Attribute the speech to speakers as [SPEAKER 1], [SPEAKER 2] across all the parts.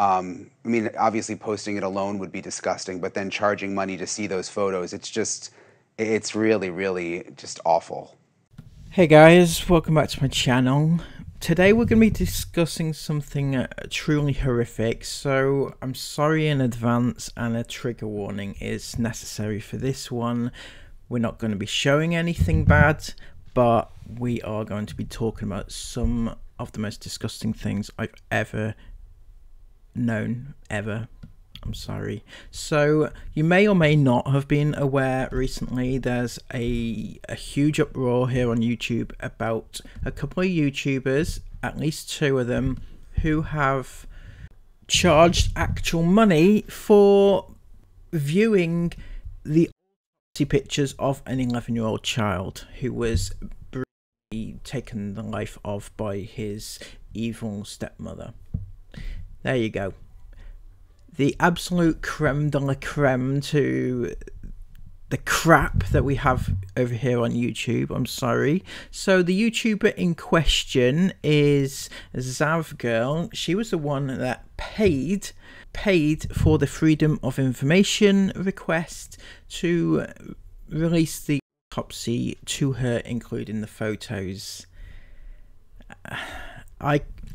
[SPEAKER 1] I mean, obviously posting it alone would be disgusting, but then charging money to see those photos, it's really, really just awful.
[SPEAKER 2] Hey guys, welcome back to my channel. Today we're going to be discussing something truly horrific, so I'm sorry in advance and a trigger warning is necessary for this one. We're not going to be showing anything bad, but we are going to be talking about some of the most disgusting things I've ever known, I'm sorry. So you may or may not have been aware recently there's a huge uproar here on YouTube about a couple of YouTubers, at least two of them, who have charged actual money for viewing the pictures of an 11-year-old child who was brutally taken the life of by his evil stepmother. There you go. The absolute creme de la creme to the crap that we have over here on YouTube. I'm sorry. So the YouTuber in question is ZAV girl. She was the one that paid for the Freedom of Information request to release the autopsy to her, including the photos.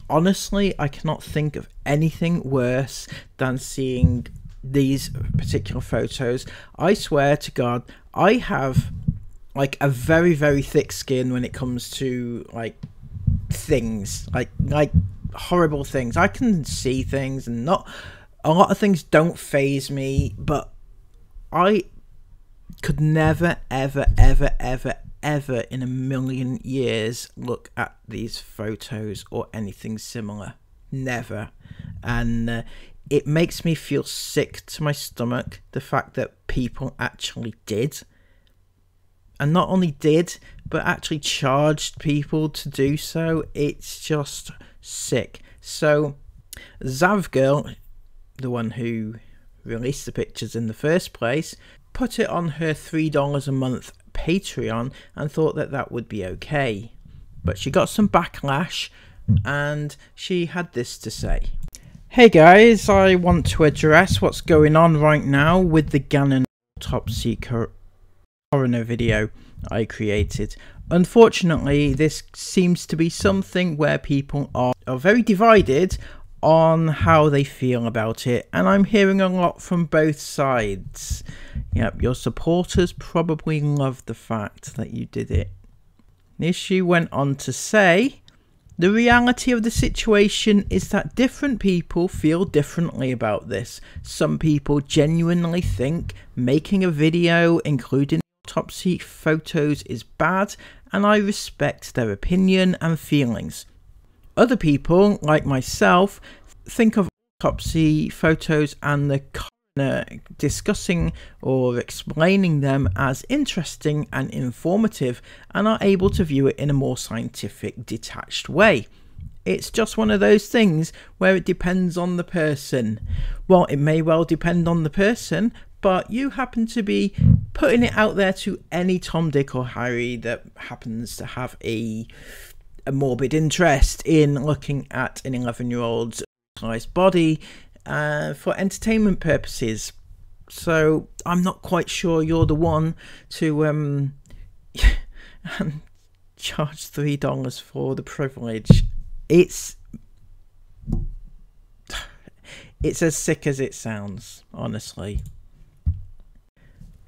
[SPEAKER 2] Honestly, I cannot think of anything worse than seeing these particular photos. I swear to God, I have like a very, very thick skin when it comes to like things, like horrible things. I can see things, and not a lot of things don't faze me, but I could never, ever in a million years look at these photos or anything similar. Never. And it makes me feel sick to my stomach, the fact that people actually did, and not only did but actually charged people to do so. It's just sick. So ZAV girl, the one who released the pictures in the first place, put it on her $3 a month Patreon and thought that that would be okay, but she got some backlash and she had this to say. Hey guys, I want to address what's going on right now with the Gannon autopsy coroner video I created. Unfortunately, this seems to be something where people are very divided on how they feel about it, and I'm hearing a lot from both sides. Yep, your supporters probably love the fact that you did it. She went on to say, the reality of the situation is that different people feel differently about this. Some people genuinely think making a video including autopsy photos is bad, and I respect their opinion and feelings. Other people, like myself, think of autopsy photos and the coroner discussing or explaining them as interesting and informative, and are able to view it in a more scientific, detached way. It's just one of those things where it depends on the person. Well, it may well depend on the person, but you happen to be putting it out there to any Tom, Dick or Harry that happens to have a morbid interest in looking at an 11-year-old's body for entertainment purposes. So I'm not quite sure you're the one to charge $3 for the privilege. It's as sick as it sounds, honestly.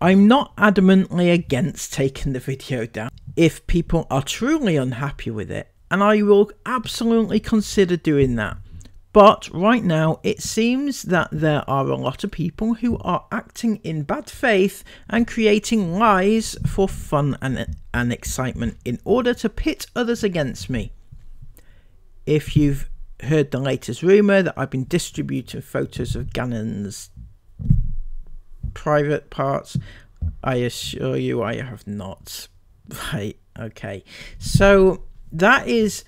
[SPEAKER 2] I'm not adamantly against taking the video down if people are truly unhappy with it, and I will absolutely consider doing that. But right now it seems that there are a lot of people who are acting in bad faith and creating lies for fun and excitement in order to pit others against me. If you've heard the latest rumour that I've been distributing photos of Gannon's private parts, I assure you I have not. Right, okay. So that is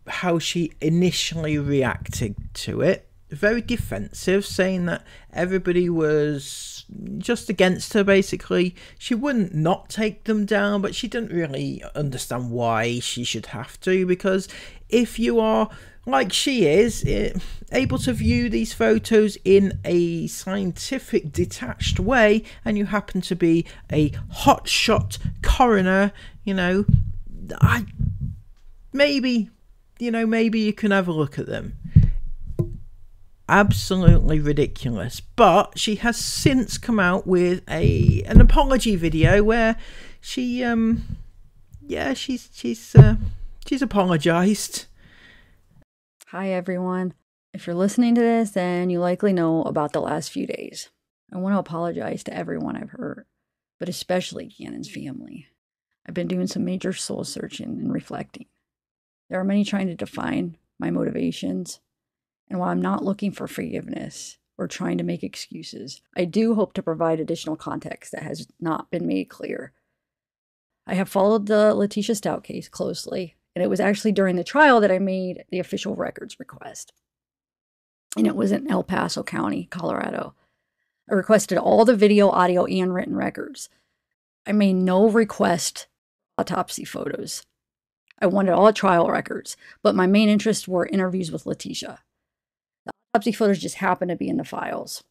[SPEAKER 2] how she initially reacted to it. very defensive, saying that everybody was just against her, basically. She wouldn't not take them down, but she didn't really understand why she should have to, because if you are, like she is, able to view these photos in a scientific, detached way, and you happen to be a hotshot coroner, maybe you can have a look at them. Absolutely ridiculous. But she has since come out with an apology video where she's apologized.
[SPEAKER 3] Hi everyone. If you're listening to this, then you likely know about the last few days. I want to apologize to everyone I've hurt, but especially Cannon's family. I've been doing some major soul searching and reflecting. There are many trying to define my motivations, and while I'm not looking for forgiveness or trying to make excuses, I do hope to provide additional context that has not been made clear. I have followed the Letitia Stout case closely, and it was actually during the trial that I made the official records request. And it was in El Paso County, Colorado. I requested all the video, audio, and written records. I made no request for autopsy photos. I wanted all trial records, but my main interests were interviews with Letitia. The autopsy photos just happened to be in the files.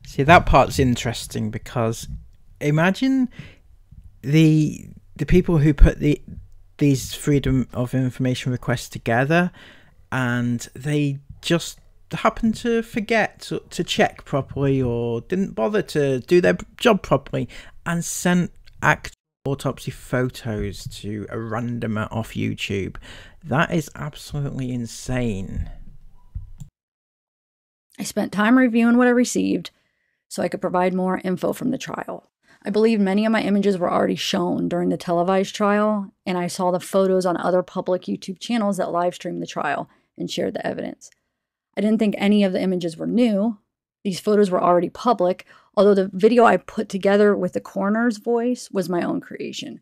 [SPEAKER 2] See, that part's interesting, because imagine the people who put these Freedom of Information requests together, and they just happened to forget to check properly, or didn't bother to do their job properly, and sent actual autopsy photos to a randomer off YouTube. That is absolutely insane.
[SPEAKER 3] I spent time reviewing what I received so I could provide more info from the trial. I believe many of my images were already shown during the televised trial, and I saw the photos on other public YouTube channels that live streamed the trial and shared the evidence. I didn't think any of the images were new. These photos were already public, although the video I put together with the coroner's voice was my own creation.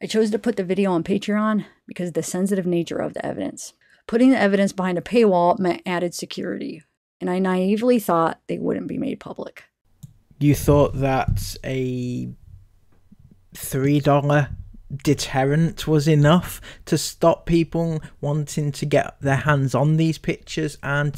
[SPEAKER 3] I chose to put the video on Patreon because of the sensitive nature of the evidence. Putting the evidence behind a paywall meant added security, and I naively thought they wouldn't be made public.
[SPEAKER 2] You thought that a $3 deterrent was enough to stop people wanting to get their hands on these pictures and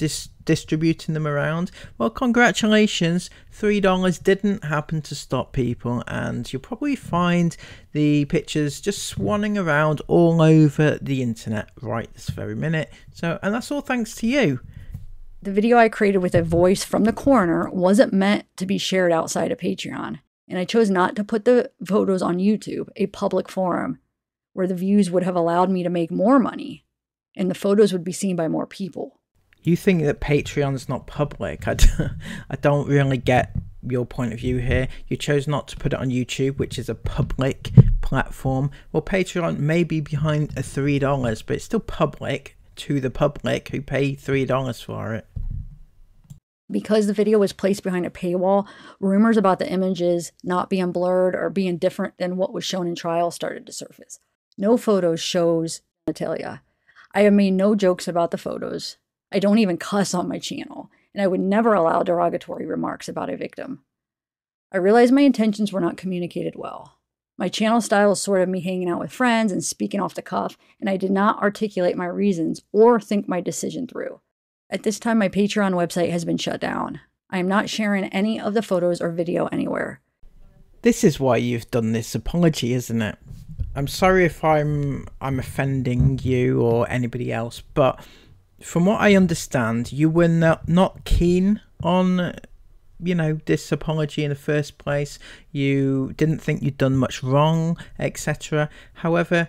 [SPEAKER 2] distributing them around? Well, congratulations, $3 didn't happen to stop people, and you'll probably find the pictures just swanning around all over the internet right this very minute. And that's all thanks to you.
[SPEAKER 3] The video I created with a voice from the coroner wasn't meant to be shared outside of Patreon, and I chose not to put the photos on YouTube, a public forum, where the views would have allowed me to make more money, and the photos would be seen by more people.
[SPEAKER 2] You think that Patreon's not public? I don't really get your point of view here. You chose not to put it on YouTube, which is a public platform. Well, Patreon may be behind a $3, but it's still public to the public who pay $3 for it.
[SPEAKER 3] Because the video was placed behind a paywall, rumors about the images not being blurred or being different than what was shown in trial started to surface. No photos shows Natalia. I have made no jokes about the photos. I don't even cuss on my channel, and I would never allow derogatory remarks about a victim. I realized my intentions were not communicated well. My channel style is sort of me hanging out with friends and speaking off the cuff, and I did not articulate my reasons or think my decision through. At this time, my Patreon website has been shut down. I am not sharing any of the photos or video anywhere.
[SPEAKER 2] This is why you've done this apology, isn't it? I'm sorry if I'm offending you or anybody else, but from what I understand, you were not keen on this apology in the first place. You didn't think you'd done much wrong, etc. However,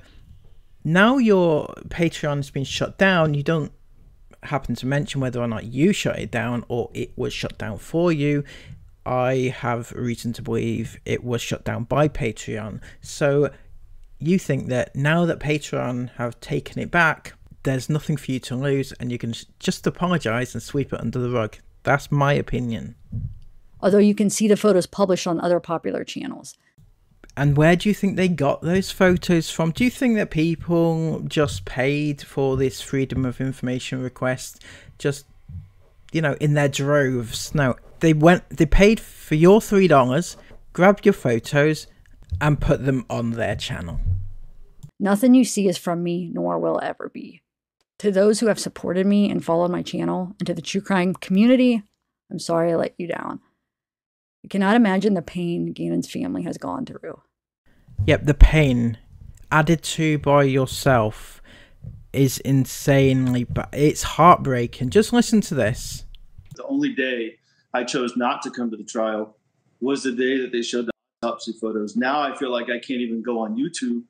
[SPEAKER 2] now your Patreon's been shut down, you don't happen to mention whether or not you shut it down or it was shut down for you. I have reason to believe it was shut down by Patreon. So you think that now that Patreon have taken it back, there's nothing for you to lose and you can just apologize and sweep it under the rug. That's my opinion.
[SPEAKER 3] Although you can see the photos published on other popular channels.
[SPEAKER 2] And where do you think they got those photos from? Do you think that people just paid for this Freedom of Information request just you know, in their droves. No, they paid for your $3, grabbed your photos, and put them on their channel.
[SPEAKER 3] Nothing you see is from me, nor will it ever be. To those who have supported me and followed my channel, and to the true crime community, I'm sorry I let you down. I cannot imagine the pain Gannon's family has gone through.
[SPEAKER 2] Yep, the pain added to by yourself is insanely bad. It's heartbreaking. Just listen to this.
[SPEAKER 4] The only day I chose not to come to the trial was the day that they showed the autopsy photos. Now I feel like I can't even go on YouTube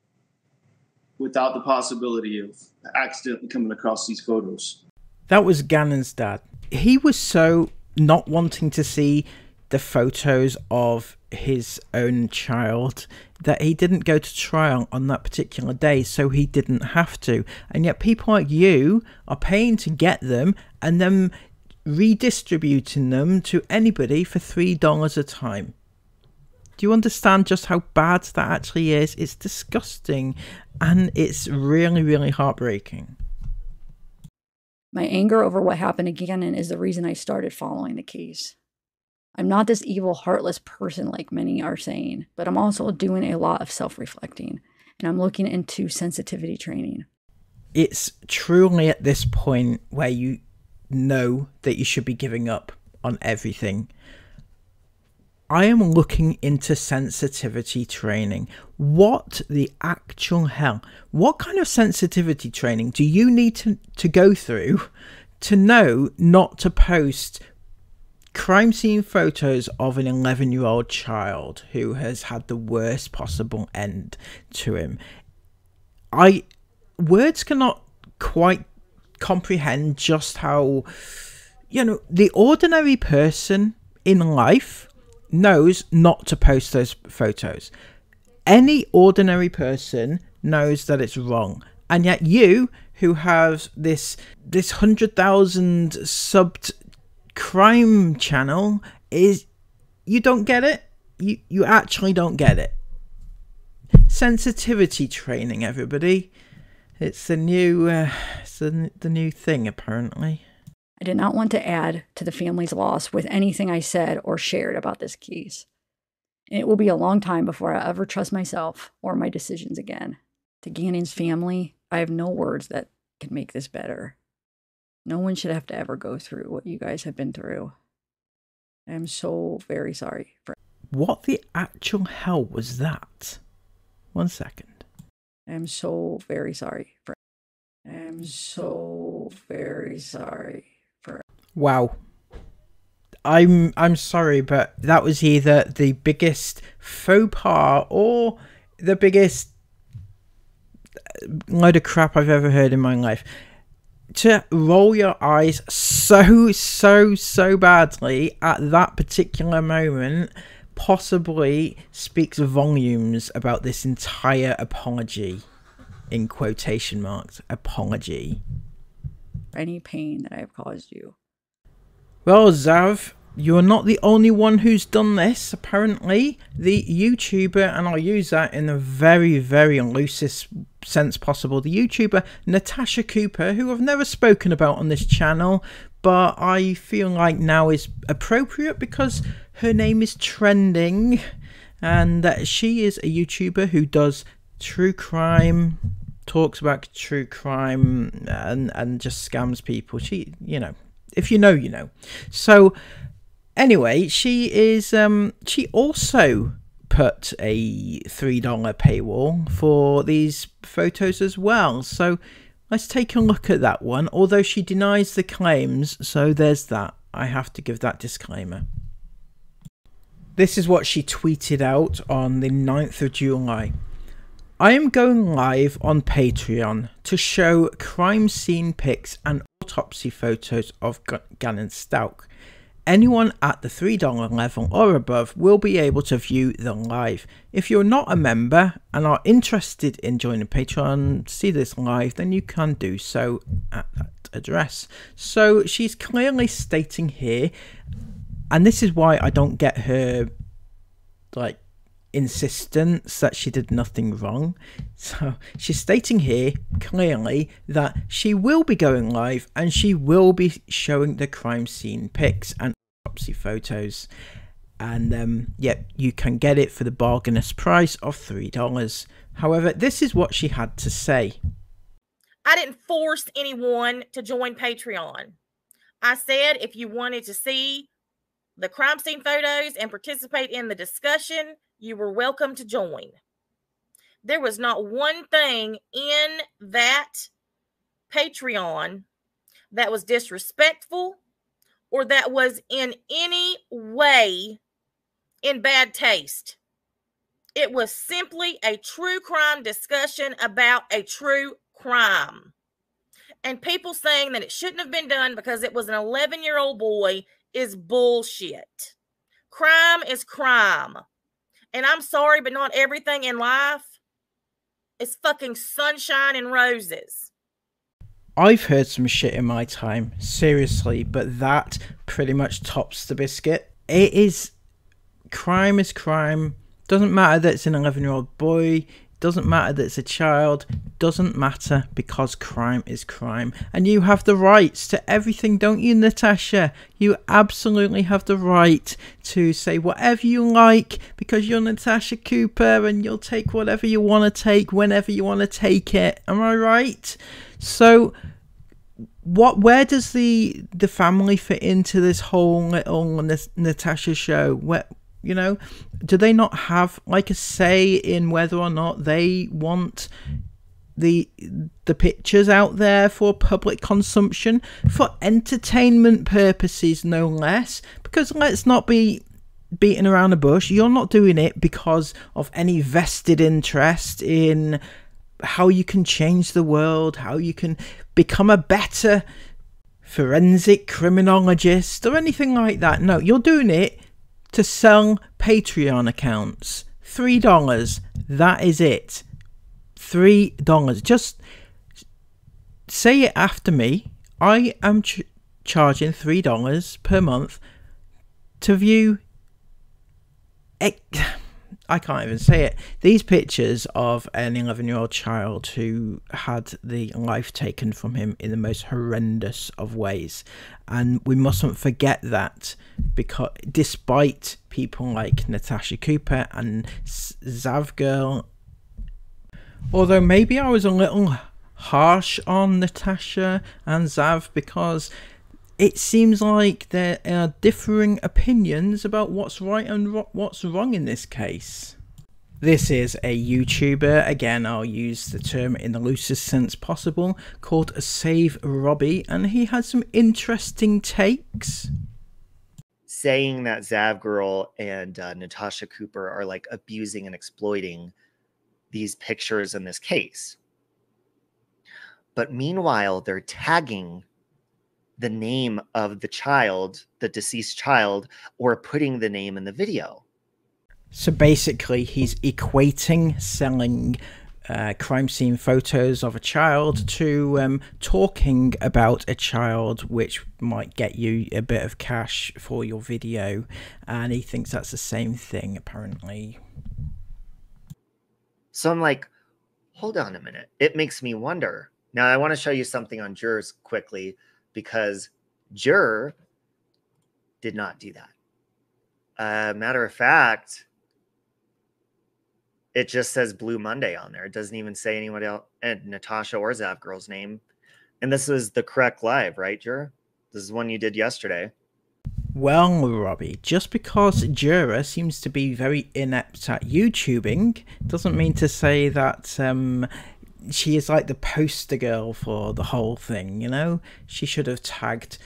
[SPEAKER 4] without the possibility of accidentally coming across these photos.
[SPEAKER 2] That was Gannon's dad. He was so not wanting to see the photos of his own child that he didn't go to trial on that particular day, so he didn't have to. And yet people like you are paying to get them and then redistributing them to anybody for $3 a time. Do you understand just how bad that actually is? It's disgusting, and it's really, really heartbreaking.
[SPEAKER 3] My anger over what happened to Gannon is the reason I started following the case. I'm not this evil, heartless person like many are saying, but I'm also doing a lot of self-reflecting, and I'm looking into sensitivity training.
[SPEAKER 2] It's truly at this point where you know that you should be giving up on everything. I am looking into sensitivity training. What the actual hell? What kind of sensitivity training do you need to go through to know not to post crime scene photos of an 11-year-old child who has had the worst possible end to him? Words cannot quite comprehend just how, you know, the ordinary person in life knows not to post those photos. Any ordinary person knows that it's wrong, and yet you, who have this 100,000 subbed crime channel, you don't get it. You actually don't get it. Sensitivity training, everybody. It's the new the new thing, apparently.
[SPEAKER 3] I did not want to add to the family's loss with anything I said or shared about this case. And it will be a long time before I ever trust myself or my decisions again. To Gannon's family, I have no words that can make this better. No one should have to ever go through what you guys have been through. I am so very sorry for...
[SPEAKER 2] What the actual hell was that? 1 second.
[SPEAKER 3] I am so very sorry for... I am so very sorry.
[SPEAKER 2] Wow. I'm sorry, but that was either the biggest faux pas or the biggest load of crap I've ever heard in my life. To roll your eyes so badly at that particular moment possibly speaks volumes about this entire apology, in quotation marks, apology.
[SPEAKER 3] Any pain that I have caused you.
[SPEAKER 2] Well, Zav, you're not the only one who's done this, apparently. The YouTuber, and I'll use that in the very, very loosest sense possible, the YouTuber NATASHA Cooper, who I've never spoken about on this channel, but I feel like now is appropriate because her name is trending, and she is a YouTuber who does true crime, talks about true crime, and just scams people. She, you know, if you know, you know. So anyway, she is she also put a $3 paywall for these photos as well. So let's take a look at that one, although she denies the claims, so there's that. I have to give that disclaimer. This is what she tweeted out on the 9th of July. I am going live on Patreon to show crime scene pics and autopsy photos of Gannon Stalk. Anyone at the $3 level or above will be able to view the live. If you're not a member and are interested in joining Patreon, see this live, then you can do so at that address. So she's clearly stating here, and this is why I don't get her, like, insistence that she did nothing wrong. So she's stating here clearly that she will be going live and she will be showing the crime scene pics and autopsy photos. And yeah, you can get it for the bargainous price of $3. However, this is what she had to say.
[SPEAKER 5] I didn't force anyone to join Patreon. I said if you wanted to see the crime scene photos and participate in the discussion, you were welcome to join. There was not one thing in that Patreon that was disrespectful or that was in any way in bad taste. It was simply a true crime discussion about a true crime. And people saying that it shouldn't have been done because it was an 11-year-old boy is bullshit. Crime is crime. And I'm sorry, but not everything in life is fucking sunshine and roses.
[SPEAKER 2] I've heard some shit in my time, seriously, but that pretty much tops the biscuit. It is, crime is crime. Doesn't matter that it's an 11-year-old boy. Doesn't matter that it's a child. Doesn't matter, because crime is crime. And you have the rights to everything, don't you, Natasha? You absolutely have the right to say whatever you like, because you're Natasha Cooper and you'll take whatever you want to take whenever you want to take it. Am I right? So where does the family fit into this whole little Natasha show? Where, you know, do they not have like a say in whether or not they want the pictures out there for public consumption, for entertainment purposes, no less? Because let's not be beating around the bush. You're not doing it because of any vested interest in how you can change the world, how you can become a better forensic criminologist or anything like that. No, you're doing it to sell Patreon accounts. $3. That is it. $3. Just say it after me. I am charging $3 per month to view. I can't even say it. These pictures of an 11-year-old child who had the life taken from him in the most horrendous of ways. And we mustn't forget that, because despite people like Natasha Cooper and ZAV Girl, although maybe I was a little harsh on Natasha and ZAV, because it seems like there are differing opinions about what's right and what's wrong in this case. This is a YouTuber, again I'll use the term in the loosest sense possible, called Save Robbie, and he had some interesting takes.
[SPEAKER 6] Saying that ZAV Girl and Natasha Cooper are like abusing and exploiting these pictures in this case. But meanwhile, they're tagging the name of the child, the deceased child, or putting the name in the video.
[SPEAKER 2] So basically, he's equating selling crime scene photos of a child to talking about a child, which might get you a bit of cash for your video. And he thinks that's the same thing, apparently.
[SPEAKER 6] So I'm like, hold on a minute. It makes me wonder. Now, I want to show you something on Jurors quickly, because Jur did not do that. Matter of fact, it just says Blue Monday on there. It doesn't even say anyone else, and Natasha or ZAV Girl's name. And this is the correct live, right, Jur? This is one you did yesterday.
[SPEAKER 2] Well, Robbie, just because Jura seems to be very inept at YouTubing doesn't mean to say that she is like the poster girl for the whole thing, you know? She should have tagged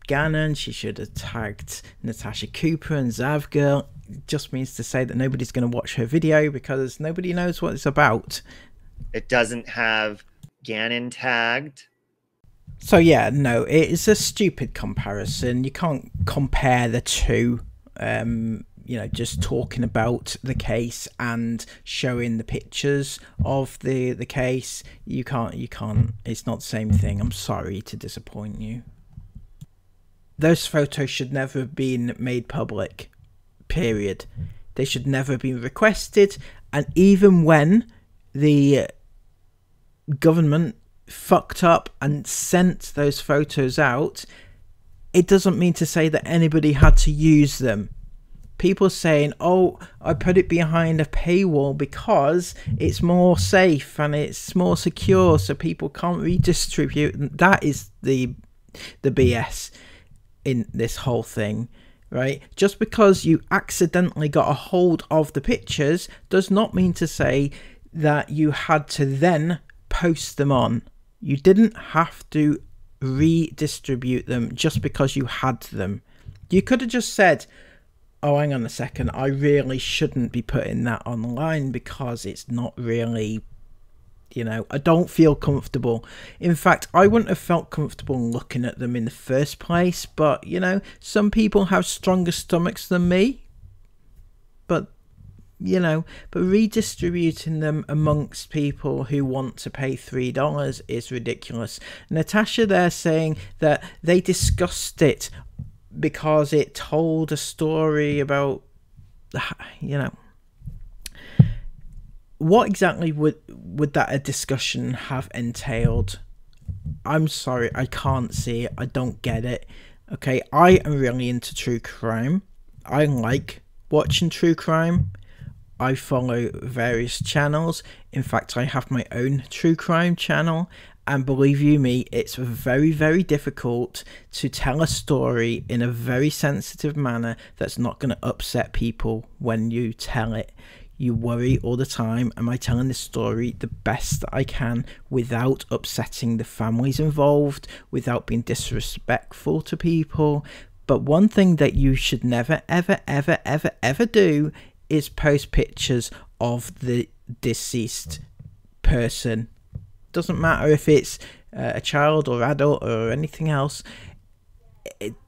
[SPEAKER 2] Gannon, she should have tagged Natasha Cooper and ZAV Girl. It just means to say that nobody's going to watch her video because nobody knows what it's about.
[SPEAKER 6] It doesn't have Gannon tagged.
[SPEAKER 2] So yeah, no, it is a stupid comparison. You can't compare the two. You know, just talking about the case and showing the pictures of the case. You can't. It's not the same thing. I'm sorry to disappoint you. Those photos should never have been made public. Period. They should never be requested. And even when the government fucked up and sent those photos out, it doesn't mean to say that anybody had to use them. People saying, oh, I put it behind a paywall because it's more safe and it's more secure so people can't redistribute. That is the BS in this whole thing, right? Just because you accidentally got a hold of the pictures does not mean to say that you had to then post them on. You didn't have to redistribute them just because you had them. You could have just said, oh, hang on a second, I really shouldn't be putting that online because it's not really, you know, I don't feel comfortable. In fact, I wouldn't have felt comfortable looking at them in the first place, but, you know, some people have stronger stomachs than me. But, you know, but redistributing them amongst people who want to pay $3 is ridiculous. Natasha there saying that they discussed it because it told a story about, you know, what exactly would that a discussion have entailed? I'm sorry, I can't see it. I don't get it. Okay, I am really into true crime. I like watching true crime. I follow various channels. In fact, I have my own true crime channel. And believe you me, it's very, very difficult to tell a story in a very sensitive manner that's not going to upset people when you tell it. You worry all the time, am I telling this story the best that I can without upsetting the families involved, without being disrespectful to people? But one thing that you should never, ever, ever, ever, ever do is post pictures of the deceased person. Doesn't matter if it's a child or adult or anything else.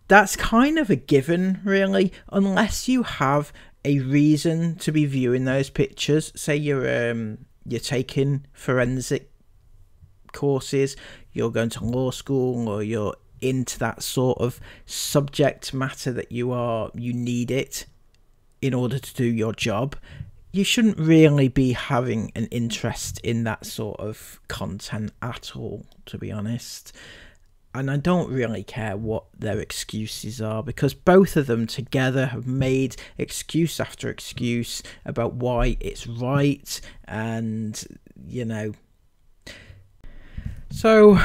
[SPEAKER 2] That's kind of a given, really, unless you have a reason to be viewing those pictures. Say you're taking forensic courses, you're going to law school, or you're into that sort of subject matter that you need it in order to do your job. You shouldn't really be having an interest in that sort of content at all, to be honest. And I don't really care what their excuses are, because both of them together have made excuse after excuse about why it's right, and, you know. So,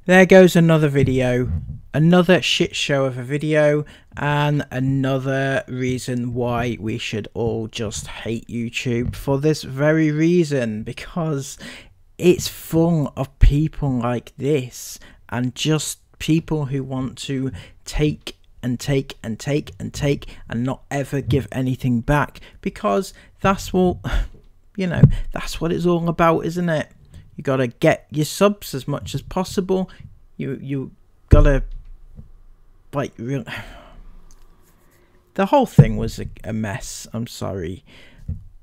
[SPEAKER 2] there goes another video. Another shit show of a video, and another reason why we should all just hate YouTube for this very reason, because it's full of people like this, and just people who want to take and take and take and take and not ever give anything back, because that's what, you know, that's what it's all about, isn't it? You gotta get your subs as much as possible. You gotta, like, real. The whole thing was a mess. I'm sorry.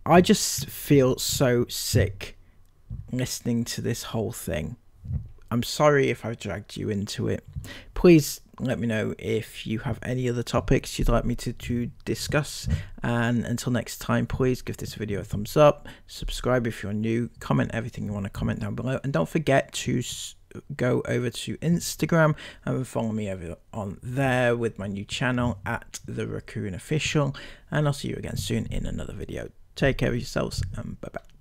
[SPEAKER 2] I just feel so sick listening to this whole thing. I'm sorry if I've dragged you into it. Please let me know if you have any other topics you'd like me to discuss. And until next time, please give this video a thumbs up, subscribe if you're new, comment everything you want to comment down below, and don't forget to go over to Instagram and follow me over on there with my new channel at the Raccoon Official. And I'll see you again soon in another video. Take care of yourselves, and bye bye.